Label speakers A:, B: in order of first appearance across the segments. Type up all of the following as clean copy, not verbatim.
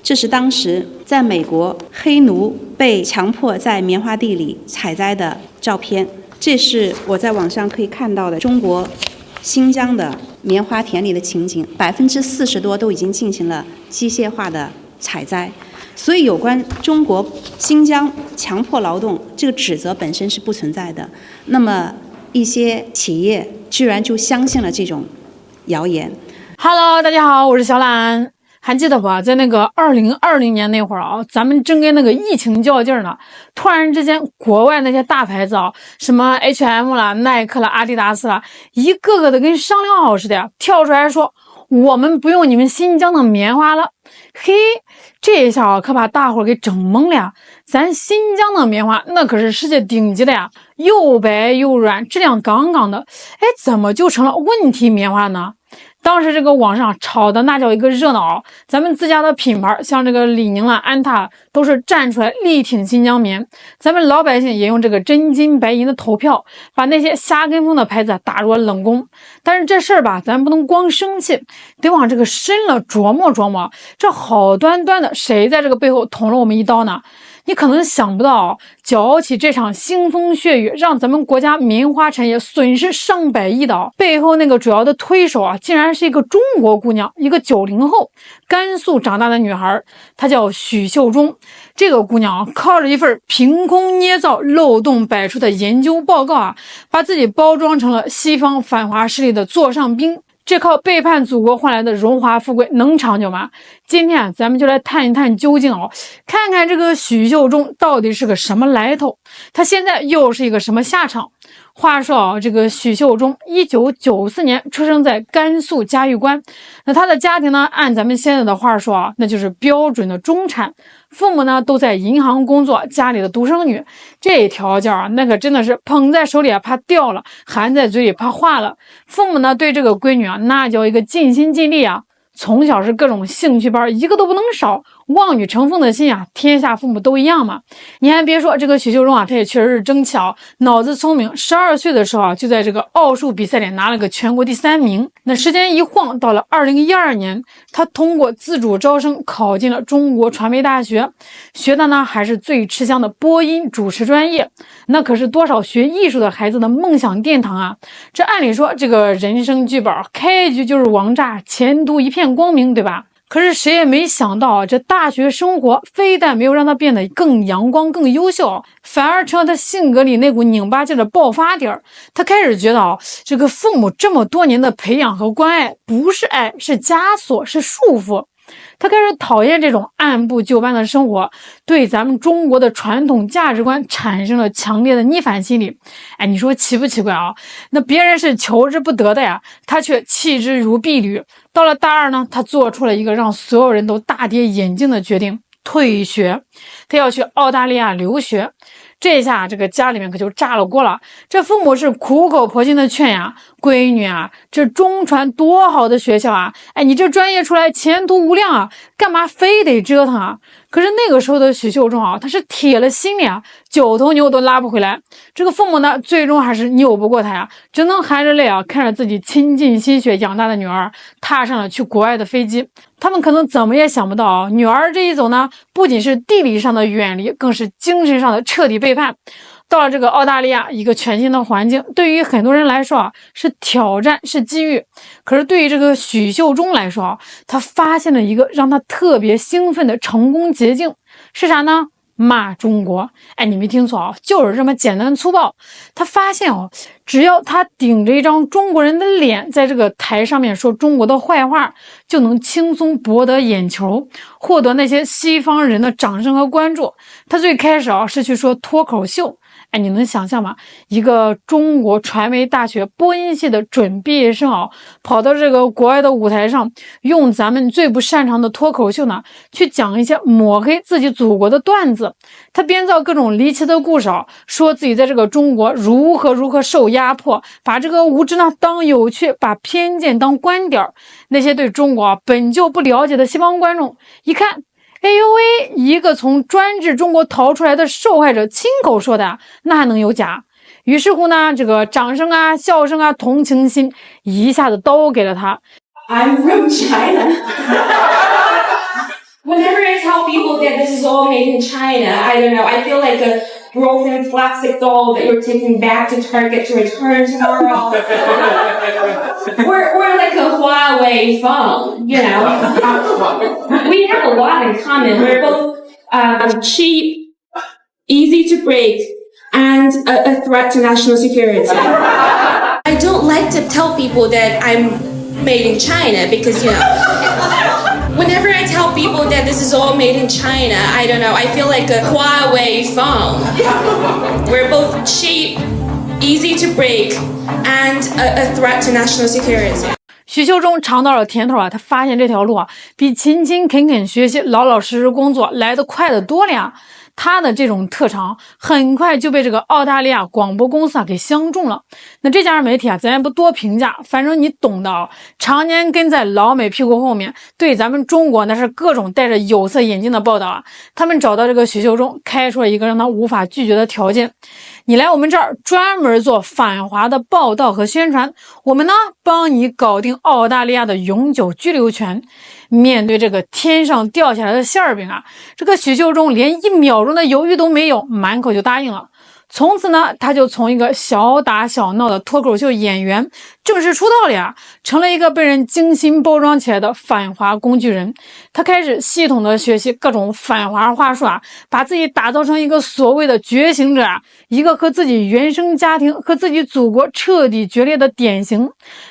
A: 这是当时在美国黑奴被强迫在棉花地里采摘的照片。这是我在网上可以看到的中国新疆的棉花田里的情景，40%多都已经进行了机械化的采摘。所以有关中国新疆强迫劳动这个指责本身是不存在的，那么一些企业居然就相信了这种谣言。
B: Hello， 大家好，我是小懒。还记得吧？在那个2020年那会儿啊，咱们正跟那个疫情较劲呢，突然之间，国外那些大牌子啊，什么 H&M 啦、耐克啦、阿迪达斯啦，一个个的跟商量好似的呀，跳出来说我们不用你们新疆的棉花了。嘿，这一下啊，可把大伙给整懵了呀！咱新疆的棉花那可是世界顶级的呀，又白又软，质量杠杠的。哎，怎么就成了问题棉花呢？当时这个网上炒的那叫一个热闹，咱们自家的品牌像这个李宁啦、安踏都是站出来力挺新疆棉，咱们老百姓也用这个真金白银的投票，把那些瞎跟风的牌子打入冷宫。但是这事儿吧，咱不能光生气，得往这个深了琢磨琢磨，这好端端的谁在这个背后捅了我们一刀呢？你可能想不到，搅起这场腥风血雨，让咱们国家棉花产业损失上百亿的背后那个主要的推手啊，竟然是一个中国姑娘，一个90后，甘肃长大的女孩，她叫许秀中。这个姑娘啊，靠着一份凭空捏造、漏洞百出的研究报告啊，把自己包装成了西方反华势力的座上宾。这靠背叛祖国换来的荣华富贵能长久吗？今天咱们就来探一探究竟哦，看看这个许秀中到底是个什么来头，他现在又是一个什么下场。话说啊，这个许秀中1994年出生在甘肃嘉峪关，那他的家庭呢，按咱们现在的话说啊，那就是标准的中产，父母呢都在银行工作，家里的独生女，这条件啊，那可真的是捧在手里啊怕掉了，含在嘴里怕化了。父母呢对这个闺女啊，那叫一个尽心尽力啊。从小是各种兴趣班，一个都不能少，望女成凤的心啊，天下父母都一样嘛。你还别说，这个许秀中啊，他也确实是争气啊，脑子聪明。12岁的时候啊，就在这个奥数比赛里拿了个全国第3名。那时间一晃到了2012年，他通过自主招生考进了中国传媒大学，学的呢还是最吃香的播音主持专业。那可是多少学艺术的孩子的梦想殿堂啊！这按理说，这个人生剧本开局就是王炸，前途一片光明，对吧？可是谁也没想到啊，这大学生活非但没有让他变得更阳光、更优秀，反而成了他性格里那股拧巴劲的爆发点。他开始觉得啊，这个父母这么多年的培养和关爱，不是爱，是枷锁，是束缚。他开始讨厌这种按部就班的生活，对咱们中国的传统价值观产生了强烈的逆反心理。哎，你说奇不奇怪啊？那别人是求之不得的呀，他却弃之如敝履。到了大2呢，他做出了一个让所有人都大跌眼镜的决定，退学。他要去澳大利亚留学。这下这个家里面可就炸了锅了，这父母是苦口婆心的劝呀，闺女啊，这中传多好的学校啊，哎，你这专业出来前途无量啊，干嘛非得折腾啊？可是那个时候的许秀中啊，他是铁了心了啊，9头牛都拉不回来。这个父母呢，最终还是拗不过他呀，只能含着泪啊，看着自己倾尽心血养大的女儿踏上了去国外的飞机。他们可能怎么也想不到啊，女儿这一走呢，不仅是地理上的远离，更是精神上的彻底背叛。到了这个澳大利亚，一个全新的环境，对于很多人来说啊，是挑战，是机遇。可是对于这个许秀中来说啊，他发现了一个让他特别兴奋的成功捷径，是啥呢？骂中国。哎，你没听错啊，就是这么简单粗暴。他发现哦，只要他顶着一张中国人的脸，在这个台上面说中国的坏话，就能轻松博得眼球，获得那些西方人的掌声和关注。他最开始啊是去说脱口秀。哎，你能想象吗？一个中国传媒大学播音系的准毕业生啊，跑到这个国外的舞台上，用咱们最不擅长的脱口秀呢，去讲一些抹黑自己祖国的段子。他编造各种离奇的故事啊，说自己在这个中国如何受压迫，把这个无知呢当有趣，把偏见当观点。那些对中国本就不了解的西方观众一看，哎呦喂，一个从专制中国逃出来的受害者亲口说的，那还能有假？于是乎呢，这个掌声啊、笑声啊、同情心一下子都给了他。
C: I'm from China. Whenever I tell people that this is all made in China, I don't know, I feel like a broken plastic doll that you're taking back to Target to return tomorrow. we're like a Huawei phone, you know. We have a lot in common. We're both cheap, easy to break, and a threat to national security. I don't like to tell people that I'm made in China because, you know, whenever I tell people that this is all made in China, I don't know, I feel like a Huawei phone. We're both cheap, easy to break, and a threat to national security.
B: 许秀中尝到了甜头啊，他发现这条路啊，比勤勤恳恳学习、老老实实工作来得快得多了呀。他的这种特长很快就被这个澳大利亚广播公司啊给相中了。那这家媒体啊，咱也不多评价，反正你懂的啊。常年跟在老美屁股后面，对咱们中国那是各种戴着有色眼镜的报道啊。他们找到这个许秀中，开出了一个让他无法拒绝的条件：你来我们这儿专门做反华的报道和宣传，我们呢帮你搞定澳大利亚的永久居留权。面对这个天上掉下来的馅儿饼啊，这个许秀中连1秒钟的犹豫都没有，满口就答应了。从此呢，他就从一个小打小闹的脱口秀演员正式出道了呀，成了一个被人精心包装起来的反华工具人。他开始系统的学习各种反华话术啊，把自己打造成一个所谓的觉醒者啊，一个和自己原生家庭和自己祖国彻底决裂的典型。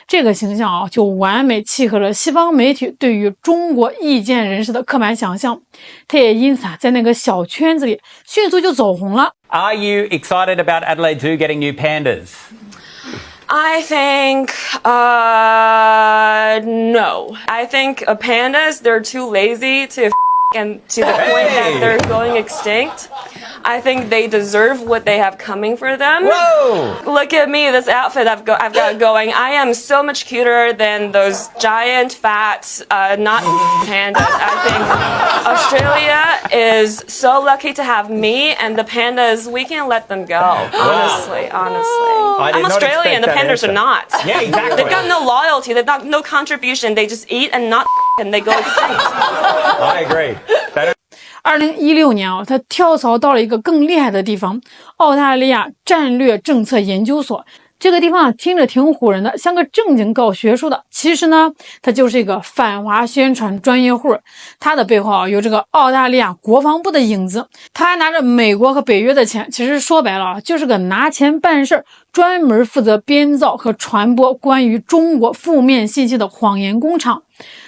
B: 这个形象啊，就完美契合了西方媒体对于中国意见人士的刻板想象。他也因此啊，在那个小圈子里迅速就走红了。
D: Are you excited about Adelaide Zoo getting new pandas?
C: I think, no. I think pandas, they're too lazy to and to the point that they're going extinct. I think they deserve what they have coming for them.
D: Whoa!
C: Look at me, this outfit I've got going. I am so much cuter than those giant, fat, not pandas. I think Australia is so lucky to have me, and the pandas, we can't let them go. Honestly. I'm Australian, the pandas are not.
D: Yeah, exactly.
C: They've got no loyalty, they've got no contribution. They just eat and not and they go extinct.
D: I agree.
B: 2016年啊，他跳槽到了一个更厉害的地方——澳大利亚战略政策研究所。这个地方啊，听着挺唬人的，像个正经搞学术的。其实呢，它就是一个反华宣传专业户。它的背后啊，有这个澳大利亚国防部的影子。他还拿着美国和北约的钱，其实说白了啊，就是个拿钱办事儿，专门负责编造和传播关于中国负面信息的谎言工厂。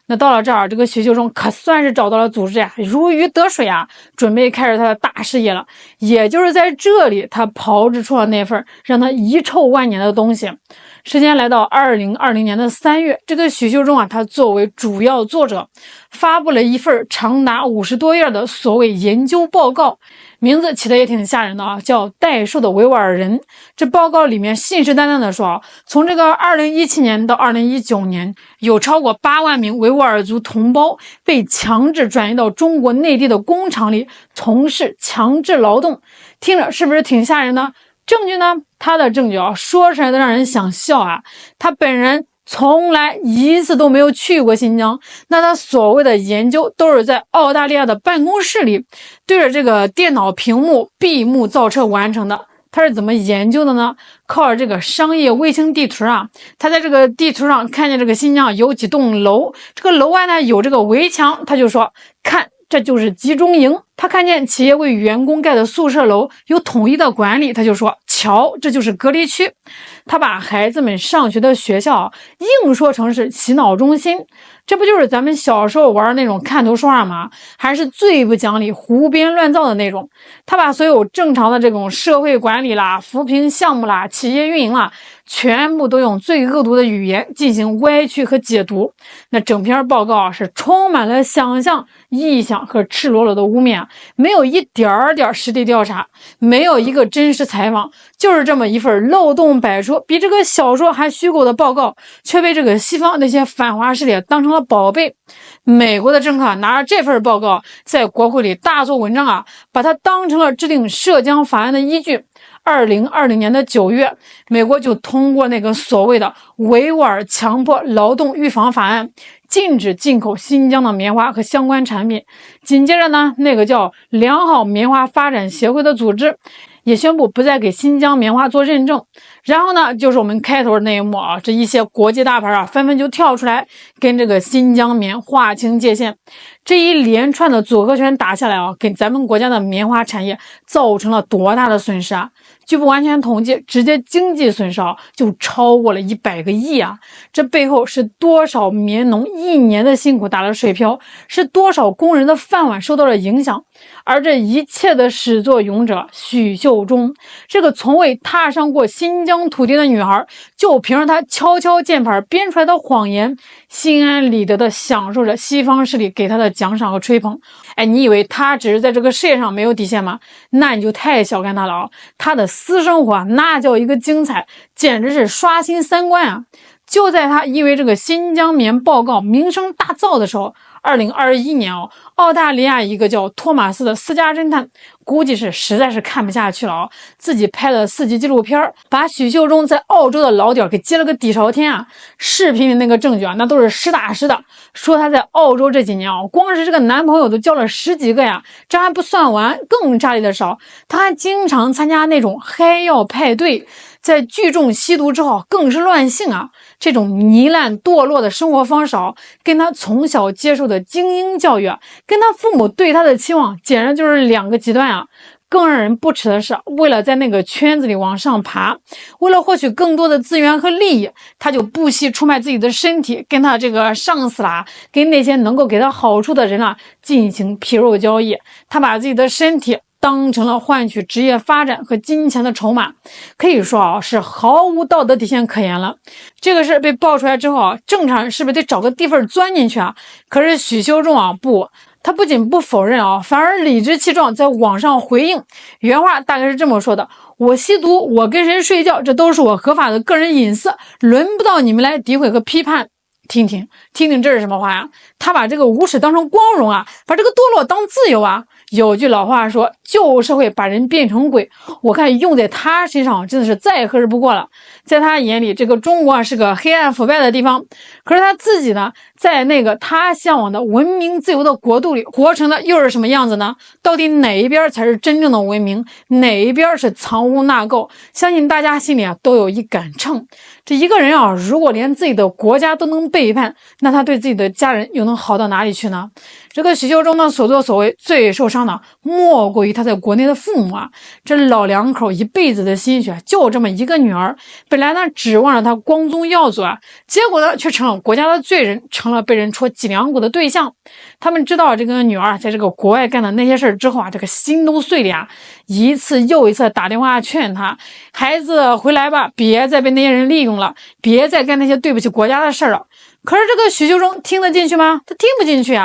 B: 那到了这儿，这个许秀中可算是找到了组织呀，如鱼得水啊，准备开始他的大事业了。也就是在这里，他炮制出了那份让他遗臭万年的东西。时间来到2020年的3月，这个许秀中啊，他作为主要作者，发布了一份长达50多页的所谓研究报告。名字起的也挺吓人的啊，叫《代数的维吾尔人》。这报告里面信誓旦旦的说啊，从这个2017年到2019年，有超过8万名维吾尔族同胞被强制转移到中国内地的工厂里从事强制劳动。听着是不是挺吓人的？证据呢？他的证据啊，说出来的让人想笑啊。他本人从来一次都没有去过新疆，那他所谓的研究都是在澳大利亚的办公室里对着这个电脑屏幕闭目造车完成的。他是怎么研究的呢？靠着这个商业卫星地图啊，他在这个地图上看见这个新疆有几栋楼，这个楼外呢有这个围墙，他就说看，这就是集中营。他看见企业为员工盖的宿舍楼有统一的管理，他就说瞧，这就是隔离区。他把孩子们上学的学校硬说成是洗脑中心，这不就是咱们小时候玩那种看图说话吗？还是最不讲理胡编乱造的那种。他把所有正常的这种社会管理啦、扶贫项目啦、企业运营啦，全部都用最恶毒的语言进行歪曲和解读。那整篇报告是充满了想象、臆想和赤裸裸的污蔑，没有一点点实地调查，没有一个真实采访，就是这么一份漏洞百出，比这个小说还虚构的报告，却被这个西方那些反华势力当成了宝贝。美国的政客拿着这份报告在国会里大做文章啊，把它当成了制定涉疆法案的依据。2020年的9月，美国就通过那个所谓的维吾尔强迫劳动预防法案，禁止进口新疆的棉花和相关产品。紧接着呢，那个叫良好棉花发展协会的组织也宣布不再给新疆棉花做认证。然后呢，就是我们开头的那一幕啊，这一些国际大牌啊，纷纷就跳出来跟这个新疆棉划清界限。这一连串的组合拳打下来啊，给咱们国家的棉花产业造成了多大的损失啊！据不完全统计，直接经济损失就超过了100个亿啊！这背后是多少棉农1年的辛苦打了水漂，是多少工人的饭碗受到了影响。而这一切的始作俑者许秀中，这个从未踏上过新疆土地的女孩，就凭着她敲敲键盘编出来的谎言，心安理得的享受着西方势力给她的奖赏和吹捧。哎，你以为她只是在这个事业上没有底线吗？那你就太小看她了啊！她的私生活那叫一个精彩，简直是刷新三观啊！就在她因为这个新疆棉报告名声大噪的时候，2021年澳大利亚一个叫托马斯的私家侦探，估计是实在是看不下去了自己拍了4集纪录片，把许秀中在澳洲的老点给揭了个底朝天啊！视频里那个证据那都是实打实的，说他在澳洲这几年光是这个男朋友都交了10几个呀！这还不算完，更炸裂的少，他还经常参加那种嗨药派对，在聚众吸毒之后更是乱性啊！这种糜烂堕落的生活方式跟他从小接受的精英教育跟他父母对他的期望简直就是2个极端啊！更让人不齿的是，为了在那个圈子里往上爬，为了获取更多的资源和利益，他就不惜出卖自己的身体，跟他这个上司跟那些能够给他好处的人进行皮肉交易。他把自己的身体当成了换取职业发展和金钱的筹码，可以说是毫无道德底线可言了。这个事被爆出来之后正常人是不是得找个地缝钻进去啊？可是许秀中不，他不仅不否认反而理直气壮在网上回应。原话大概是这么说的：我吸毒，我跟谁睡觉，这都是我合法的个人隐私，轮不到你们来诋毁和批判。听听这是什么话呀？他把这个无耻当成光荣把这个堕落当自由有句老话说，旧社会把人变成鬼，我看用在他身上真的是再合适不过了。在他眼里，这个中国是个黑暗腐败的地方，可是他自己呢，在那个他向往的文明自由的国度里活成的又是什么样子呢？到底哪一边才是真正的文明，哪一边是藏污纳垢？相信大家心里都有一杆秤。这一个人如果连自己的国家都能背叛，那他对自己的家人又能好到哪里去呢？这个许秀中的所作所为，最受伤的莫过于他在国内的父母这老两口一辈子的心血，就这么一个女儿，本来呢指望着他光宗耀祖结果呢却成了国家的罪人，成了被人戳脊梁骨的对象。他们知道这个女儿在这个国外干的那些事之后这个心都碎了一次又一次打电话劝他，孩子回来吧，别再被那些人利用了，别再干那些对不起国家的事了。可是这个许秀中听得进去吗？他听不进去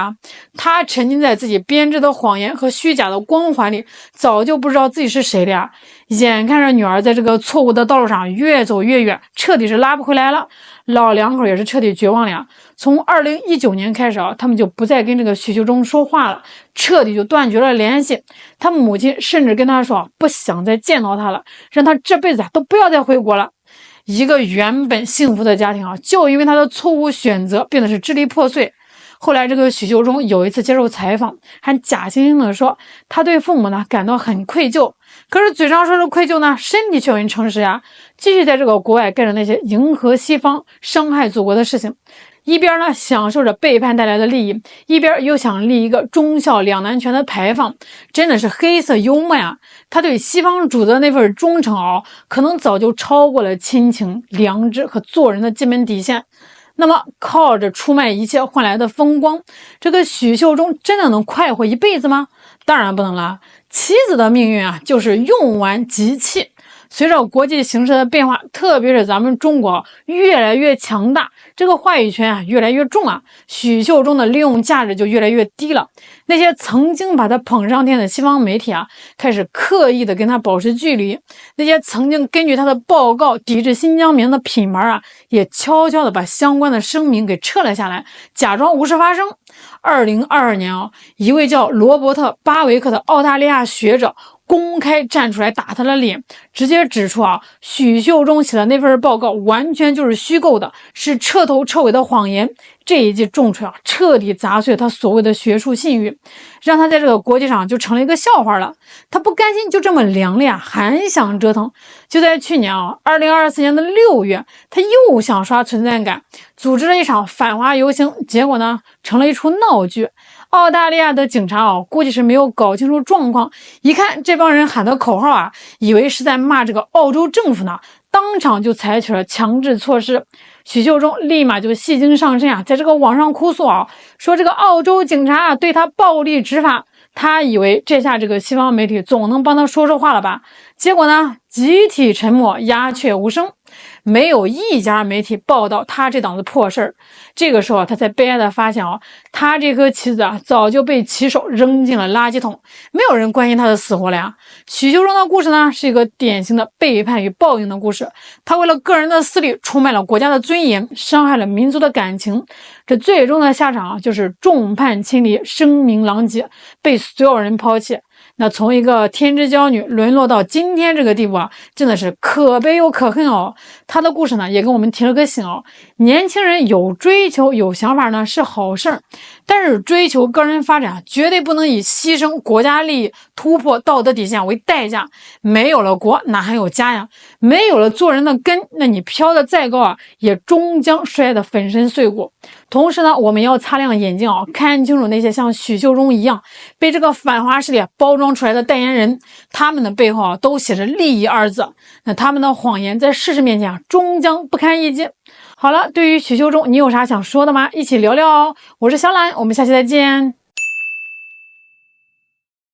B: 他沉浸在自己编织的谎言和虚假的光环里，早就不知道自己是谁了眼看着女儿在这个错误的道路上越走越远，彻底是拉不回来了。老两口也是彻底绝望了从2019年开始他们就不再跟这个许秀中说话了，彻底就断绝了联系。他母亲甚至跟他说不想再见到他了，让他这辈子都不要再回国了。一个原本幸福的家庭就因为他的错误选择变得是支离破碎。后来这个许秀中有一次接受采访，还假惺惺的说他对父母呢感到很愧疚，可是嘴上说的愧疚呢，身体却很诚实继续在这个国外干着那些迎合西方伤害祖国的事情，一边呢享受着背叛带来的利益，一边又想立一个忠孝两难全的牌坊，真的是黑色幽默他对西方主子的那份忠诚可能早就超过了亲情、良知和做人的基本底线。那么靠着出卖一切换来的风光，这个许秀中真的能快活一辈子吗？当然不能了。妻子的命运就是用完即弃。随着国际形势的变化，特别是咱们中国越来越强大，这个话语权越来越重许秀中的利用价值就越来越低了。那些曾经把他捧上天的西方媒体开始刻意的跟他保持距离。那些曾经根据他的报告抵制新疆棉的品牌也悄悄的把相关的声明给撤了下来，假装无事发生。2022年一位叫罗伯特·巴维克的澳大利亚学者公开站出来打他的脸，直接指出许秀中写的那份报告完全就是虚构的，是彻头彻尾的谎言。这一记重锤彻底砸碎了他所谓的学术信誉，让他在这个国际上就成了一个笑话了。他不甘心就这么凉了还想折腾。就在去年2024年的6月，他又想刷存在感，组织了一场反华游行，结果呢成了一出闹剧。澳大利亚的警察估计是没有搞清楚状况，一看这帮人喊的口号以为是在骂这个澳洲政府呢，当场就采取了强制措施。许秀中立马就戏精上身在这个网上哭诉说这个澳洲警察对他暴力执法。他以为这下这个西方媒体总能帮他说话了吧？结果呢，集体沉默，鸦雀无声，没有一家媒体报道他这档子破事儿。这个时候他才悲哀的发现他这颗棋子早就被棋手扔进了垃圾桶，没有人关心他的死活了呀。许秀中的故事呢，是一个典型的背叛与报应的故事。他为了个人的私利，出卖了国家的尊严，伤害了民族的感情，这最终的下场就是众叛亲离，声名狼藉，被所有人抛弃。那从一个天之娇女沦落到今天这个地步真的是可悲又可恨他的故事呢，也给我们提了个醒年轻人有追求有想法呢是好事儿，但是追求个人发展绝对不能以牺牲国家利益、突破道德底线为代价。没有了国哪还有家呀？没有了做人的根，那你飘得再高也终将摔得粉身碎骨。同时呢，我们要擦亮眼睛看清楚那些像许秀中一样被这个反华势力包装出来的代言人，他们的背后都写着利益二字，那他们的谎言在事实面前终将不堪一击。好了，对于许秀中你有啥想说的吗？一起聊聊我是小懒，我们下期再见。